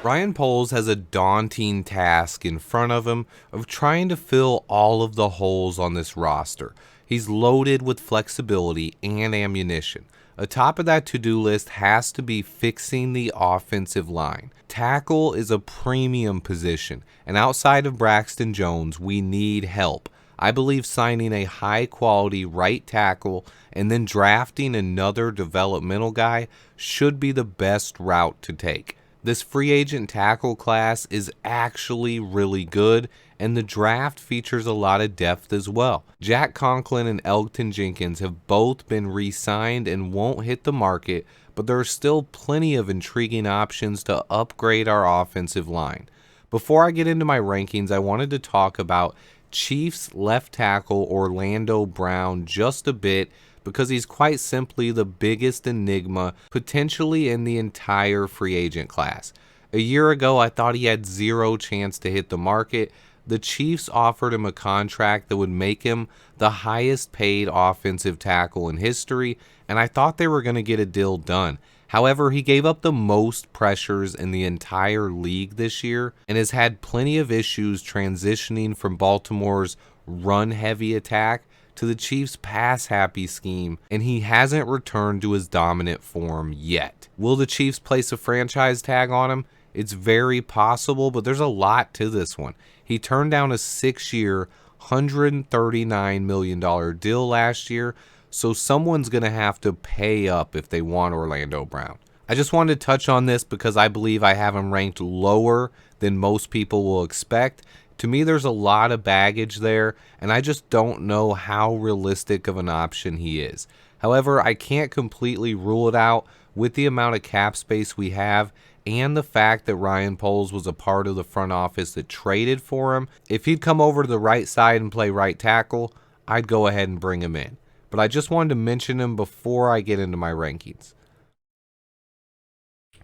Ryan Poles has a daunting task in front of him of trying to fill all of the holes on this roster. He's loaded with flexibility and ammunition. Atop of that to-do list has to be fixing the offensive line. Tackle is a premium position, and outside of Braxton Jones, we need help. I believe signing a high-quality right tackle and then drafting another developmental guy should be the best route to take. This free agent tackle class is actually really good, and the draft features a lot of depth as well. Jack Conklin and Elgton Jenkins have both been re-signed and won't hit the market, but there are still plenty of intriguing options to upgrade our offensive line. Before I get into my rankings, I wanted to talk about Chiefs left tackle Orlando Brown just a bit because he's quite simply the biggest enigma potentially in the entire free agent class. A year ago, I thought he had zero chance to hit the market. The Chiefs offered him a contract that would make him the highest paid offensive tackle in history, and I thought they were going to get a deal done. However, he gave up the most pressures in the entire league this year and has had plenty of issues transitioning from Baltimore's run-heavy attack to the Chiefs' pass-happy scheme, and he hasn't returned to his dominant form yet. Will the Chiefs place a franchise tag on him? It's very possible, but there's a lot to this one. He turned down a 6-year, $139 million deal last year, so someone's going to have to pay up if they want Orlando Brown. I just wanted to touch on this because I believe I have him ranked lower than most people will expect. To me, there's a lot of baggage there, and I just don't know how realistic of an option he is. However, I can't completely rule it out with the amount of cap space we have and the fact that Ryan Poles was a part of the front office that traded for him. If he'd come over to the right side and play right tackle, I'd go ahead and bring him in. But I just wanted to mention him before I get into my rankings.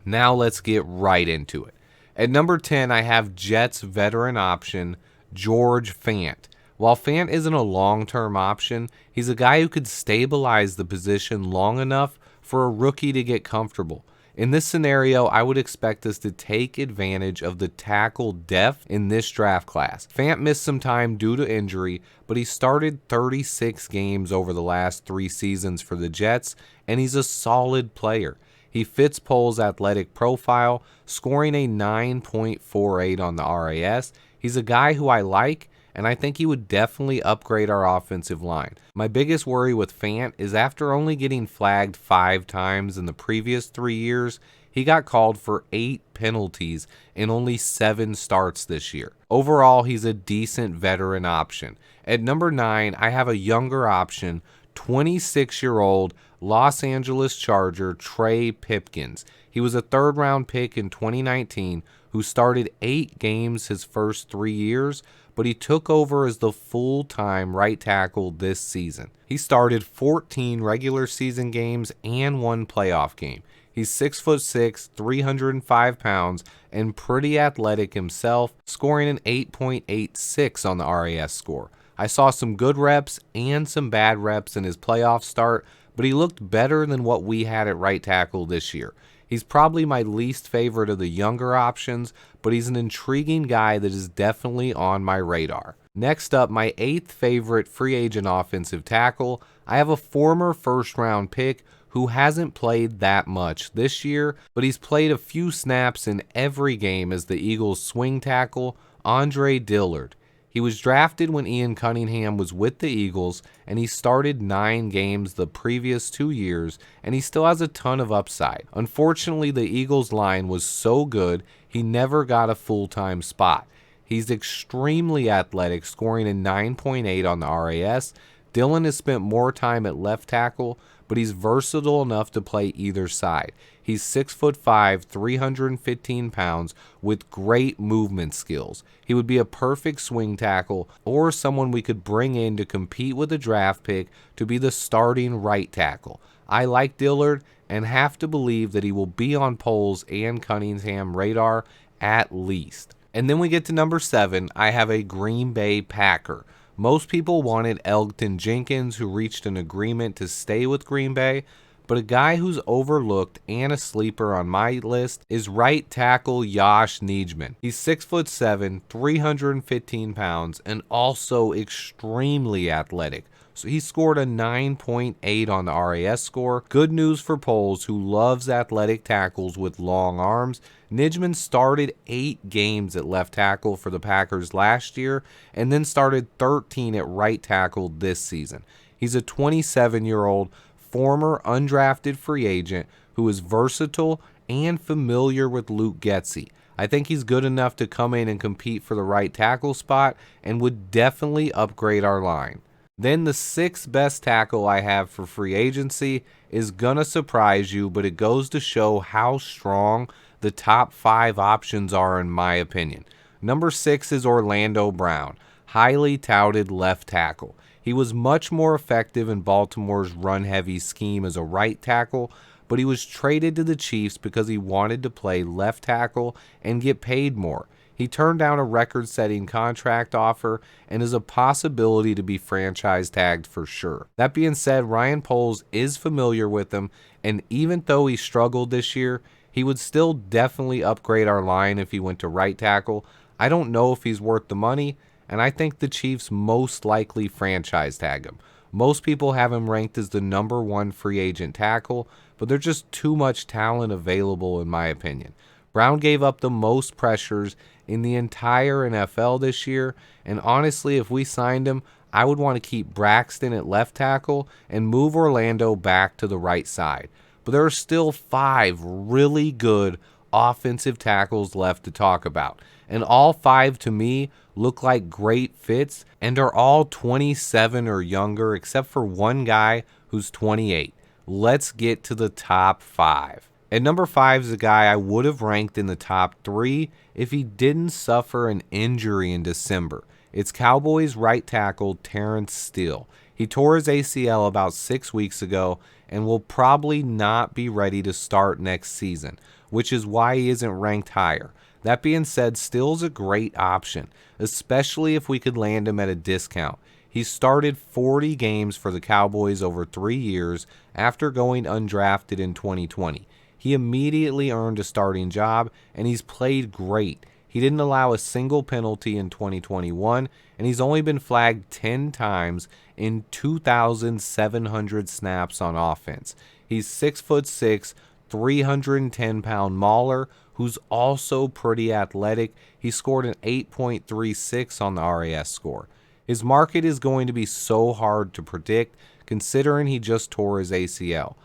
Now let's get right into it. At number 10, I have Jets veteran option, George Fant. While Fant isn't a long-term option, he's a guy who could stabilize the position long enough for a rookie to get comfortable. In this scenario, I would expect us to take advantage of the tackle depth in this draft class. Fant missed some time due to injury, but he started 36 games over the last 3 seasons for the Jets, and he's a solid player. He fits Poles' athletic profile, scoring a 9.48 on the RAS. He's a guy who I like, and I think he would definitely upgrade our offensive line. My biggest worry with Fant is after only getting flagged 5 times in the previous 3 years, he got called for 8 penalties in only 7 starts this year. Overall, he's a decent veteran option. At number 9, I have a younger option, 26-year-old Los Angeles Charger Trey Pipkins. He was a 3rd-round pick in 2019 who started 8 games his first 3 years, but he took over as the full-time right tackle this season. He started 14 regular season games and 1 playoff game. He's 6'6", 305 pounds, and pretty athletic himself, scoring an 8.86 on the RAS score. I saw some good reps and some bad reps in his playoff start, but he looked better than what we had at right tackle this year. He's probably my least favorite of the younger options, but he's an intriguing guy that is definitely on my radar. Next up, my 8th favorite free agent offensive tackle. I have a former 1st-round pick who hasn't played that much this year, but he's played a few snaps in every game as the Eagles' swing tackle, Andre Dillard. He was drafted when Ian Cunningham was with the Eagles, and he started 9 games the previous 2 years, and he still has a ton of upside. Unfortunately, the Eagles' line was so good, he never got a full-time spot. He's extremely athletic, scoring a 9.8 on the RAS. Dillon has spent more time at left tackle, but he's versatile enough to play either side. He's 6'5", 315 pounds with great movement skills. He would be a perfect swing tackle or someone we could bring in to compete with a draft pick to be the starting right tackle. I like Dillard and have to believe that he will be on Poles and Cunningham radar at least. And then we get to number 7. I have a Green Bay Packer. Most people wanted Elgton Jenkins, who reached an agreement to stay with Green Bay, But a guy who's overlooked and a sleeper on my list is right tackle Josh Nijman. He's 6'7", 315 pounds, and also extremely athletic. So he scored a 9.8 on the RAS score. Good news for Poles, who loves athletic tackles with long arms. Nijman started 8 games at left tackle for the Packers last year and then started 13 at right tackle this season. He's a 27-year-old former undrafted free agent who is versatile and familiar with Luke Getsy. I think he's good enough to come in and compete for the right tackle spot and would definitely upgrade our line. Then the 6th best tackle I have for free agency is gonna surprise you, but it goes to show how strong the top 5 options are in my opinion. Number 6 is Orlando Brown, highly touted left tackle. He was much more effective in Baltimore's run-heavy scheme as a right tackle, but he was traded to the Chiefs because he wanted to play left tackle and get paid more. He turned down a record-setting contract offer and is a possibility to be franchise tagged for sure. That being said, Ryan Poles is familiar with him, and even though he struggled this year, he would still definitely upgrade our line if he went to right tackle. I don't know if he's worth the money, and I think the Chiefs most likely franchise tag him. Most people have him ranked as the number 1 free agent tackle, but there's just too much talent available in my opinion. Brown gave up the most pressures in the entire NFL this year, and honestly, if we signed him, I would want to keep Braxton at left tackle and move Orlando back to the right side. But there are still 5 really good offensive tackles left to talk about, and all 5 to me look like great fits and are all 27 or younger except for one guy who's 28. Let's get to the top 5. At number 5 is a guy I would have ranked in the top 3 if he didn't suffer an injury in December. It's Cowboys right tackle Terrence Steele. He tore his ACL about 6 weeks ago and will probably not be ready to start next season, which is why he isn't ranked higher. That being said, Steele's a great option, especially if we could land him at a discount. He started 40 games for the Cowboys over 3 years after going undrafted in 2020. He immediately earned a starting job, and he's played great. He didn't allow a single penalty in 2021, and he's only been flagged 10 times in 2,700 snaps on offense. He's 6'6", 310-pound mauler who's also pretty athletic. He scored an 8.36 on the RAS score. His market is going to be so hard to predict considering he just tore his ACL.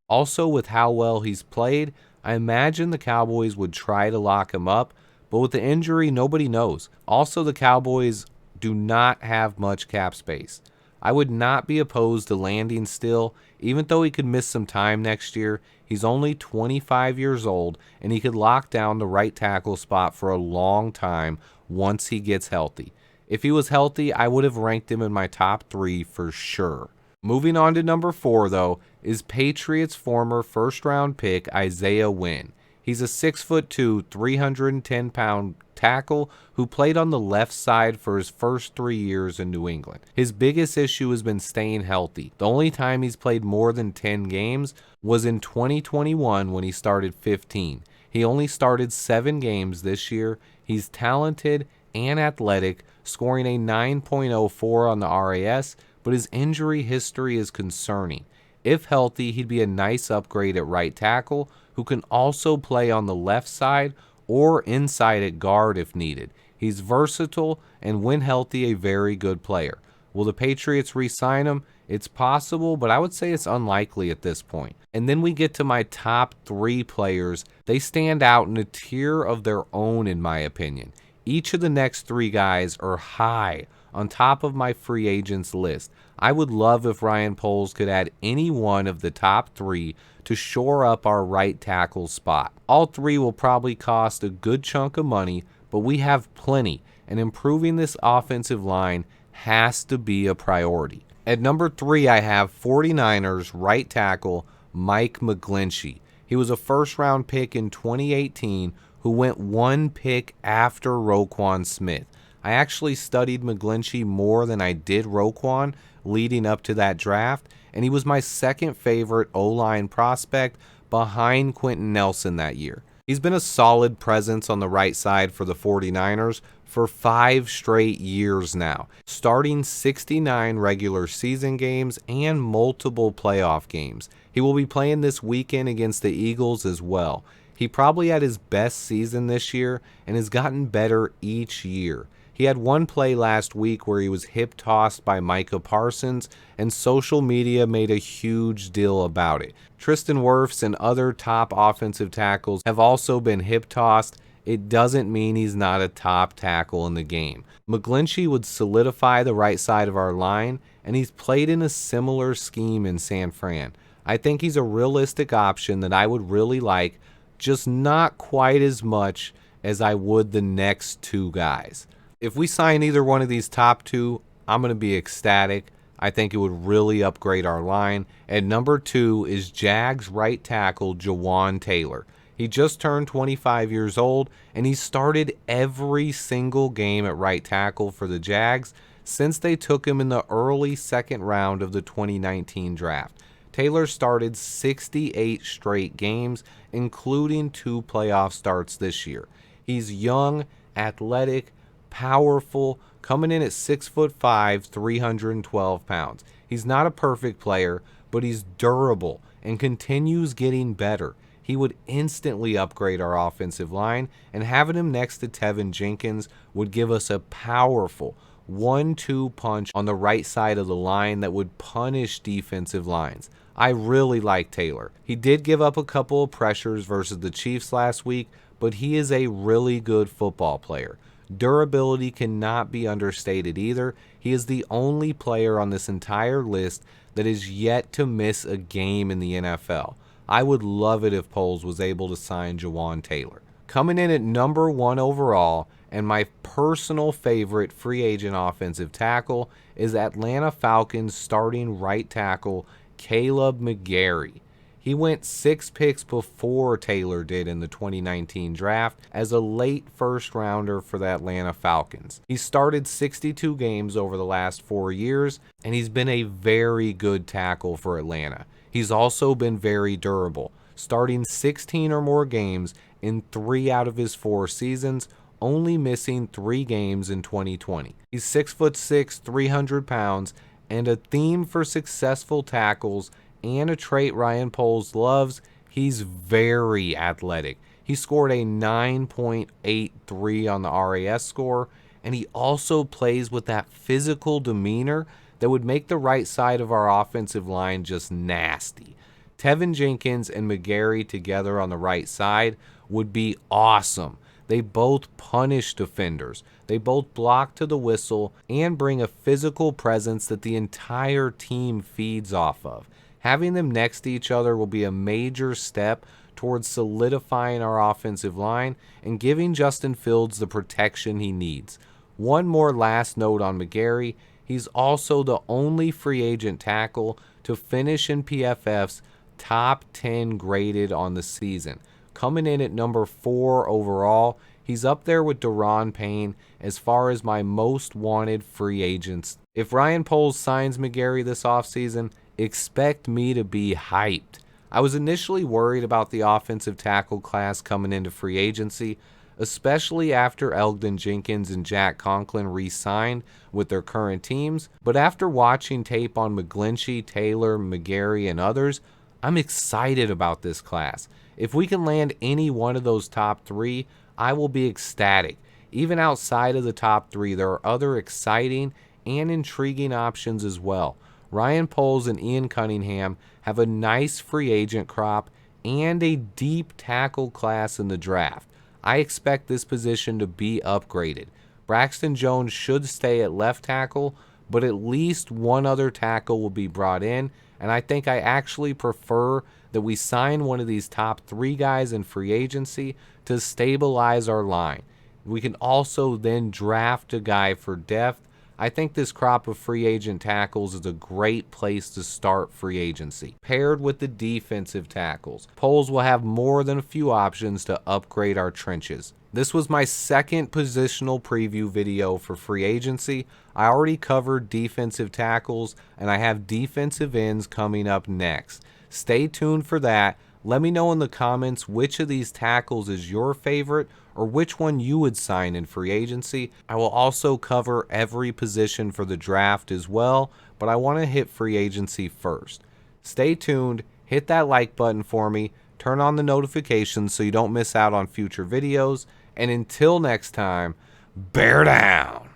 Also, with how well he's played, I imagine the Cowboys would try to lock him up, but with the injury, nobody knows. Also, the Cowboys do not have much cap space. I would not be opposed to landing Steele, even though he could miss some time next year. He's only 25 years old, and he could lock down the right tackle spot for a long time once he gets healthy. If he was healthy, I would have ranked him in my top 3 for sure. Moving on to number 4, though, is Patriots former first-round pick Isaiah Wynn. He's a 6'2", 310-pound tackle who played on the left side for his first 3 years in New England. His biggest issue has been staying healthy. The only time he's played more than 10 games was in 2021 when he started 15. He only started 7 games this year. He's talented and athletic, scoring a 9.04 on the RAS, but his injury history is concerning. If healthy, he'd be a nice upgrade at right tackle, who can also play on the left side or inside at guard if needed. He's versatile and when healthy, a very good player. Will the Patriots re-sign him? It's possible, but I would say it's unlikely at this point. And then we get to my top 3 players. They stand out in a tier of their own in my opinion. Each of the next 3 guys are high on top of my free agents list. I would love if Ryan Poles could add any one of the top 3 to shore up our right tackle spot. All 3 will probably cost a good chunk of money, but we have plenty, and improving this offensive line has to be a priority. At number 3, I have 49ers right tackle Mike McGlinchey. He was a first-round pick in 2018 who went 1 pick after Roquan Smith. I actually studied McGlinchey more than I did Roquan leading up to that draft, and he was my second favorite O-line prospect behind Quentin Nelson that year. He's been a solid presence on the right side for the 49ers for 5 straight years now, starting 69 regular season games and multiple playoff games. He will be playing this weekend against the Eagles as well. He probably had his best season this year and has gotten better each year. He had one play last week where he was hip-tossed by Micah Parsons, and social media made a huge deal about it. Tristan Wirfs and other top offensive tackles have also been hip-tossed. It doesn't mean he's not a top tackle in the game. McGlinchey would solidify the right side of our line, and he's played in a similar scheme in San Fran. I think he's a realistic option that I would really like, just not quite as much as I would the next two guys. If we sign either one of these top two, I'm going to be ecstatic. I think it would really upgrade our line. And number 2 is Jags right tackle Jawaan Taylor. He just turned 25 years old, and he started every single game at right tackle for the Jags since they took him in the early second round of the 2019 draft. Taylor started 68 straight games, including 2 playoff starts this year. He's young, athletic, powerful, coming in at 6'5", 312 pounds. He's not a perfect player, but he's durable and continues getting better. He would instantly upgrade our offensive line, and having him next to Tevin Jenkins would give us a powerful 1-2 punch on the right side of the line that would punish defensive lines. I really like Taylor. He did give up a couple of pressures versus the Chiefs last week, but he is a really good football player. Durability cannot be understated either. He is the only player on this entire list that is yet to miss a game in the NFL. I would love it if Poles was able to sign Jawaan Taylor. Coming in at number 1 overall, and my personal favorite free agent offensive tackle, is Atlanta Falcons starting right tackle Kaleb McGary. He went 6 picks before Taylor did in the 2019 draft as a late first rounder for the Atlanta Falcons. He started 62 games over the last 4 years, and he's been a very good tackle for Atlanta. He's also been very durable, starting 16 or more games in 3 out of his 4 seasons, only missing 3 games in 2020. He's 6'6", 300 pounds, and a theme for successful tackles and a trait Ryan Poles loves, he's very athletic. He scored a 9.83 on the RAS score, and he also plays with that physical demeanor that would make the right side of our offensive line just nasty. Tevin Jenkins and McGary together on the right side would be awesome. They both punish defenders. They both block to the whistle and bring a physical presence that the entire team feeds off of. Having them next to each other will be a major step towards solidifying our offensive line and giving Justin Fields the protection he needs. One more last note on McGary. He's also the only free agent tackle to finish in PFF's top 10 graded on the season. Coming in at number 4 overall, he's up there with Daron Payne as far as my most wanted free agents. If Ryan Poles signs McGary this offseason, expect me to be hyped. I was initially worried about the offensive tackle class coming into free agency, especially after Elgton Jenkins and Jack Conklin re-signed with their current teams, but after watching tape on McGlinchey, Taylor, McGary, and others, I'm excited about this class. If we can land any one of those top 3, I will be ecstatic. Even outside of the top 3, there are other exciting and intriguing options as well. Ryan Poles and Ian Cunningham have a nice free agent crop and a deep tackle class in the draft. I expect this position to be upgraded. Braxton Jones should stay at left tackle, but at least one other tackle will be brought in, and I think I actually prefer that we sign one of these top 3 guys in free agency to stabilize our line. We can also then draft a guy for depth. I think this crop of free agent tackles is a great place to start free agency. Paired with the defensive tackles, Poles will have more than a few options to upgrade our trenches. This was my second positional preview video for free agency. I already covered defensive tackles, and I have defensive ends coming up next. Stay tuned for that. Let me know in the comments which of these tackles is your favorite or which one you would sign in free agency. I will also cover every position for the draft as well, but I want to hit free agency first. Stay tuned, hit that like button for me, turn on the notifications so you don't miss out on future videos, and until next time, bear down!